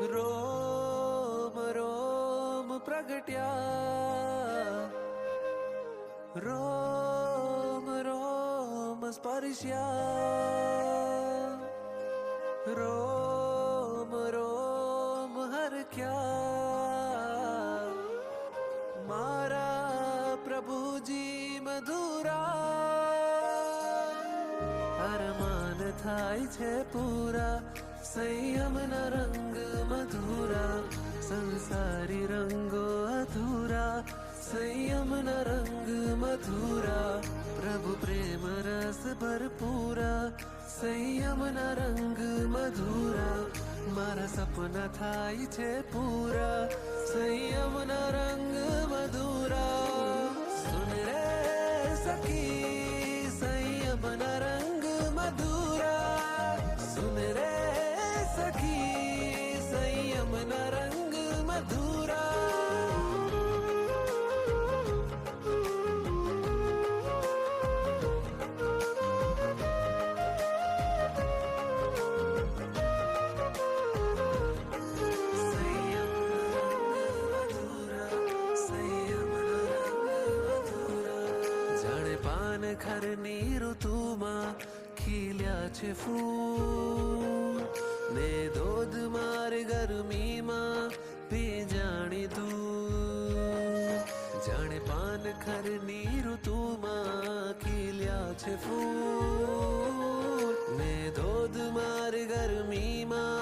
रोम रोम प्रगट्या, रोम रोम स्पर्श्या, रोम रोम हरख्या, मारा प्रभुजी मधुरा। अरमान थाय छे पूरा, संयमना रंग मधुरा। संसारी रंगो अधूरा, संयमना रंग मधुरा। प्रभु प्रेम रस भरपूरा, संयमना रंग मधुरा। मारा सपना थाय छे पूरा, संयमना रंग मधुरा। सुन रे सखी, संयमना रंग मधुरा। सुन रे सखी, संयमना रंग मधुरा। खरनी ऋतुमां खिल्या छे फूल, ने धोधमार गरमीमां भीजाणी धूल। जाणे पान खरनी ऋतुमां खिल्या छे फूल, ने धोधमार गरमीमां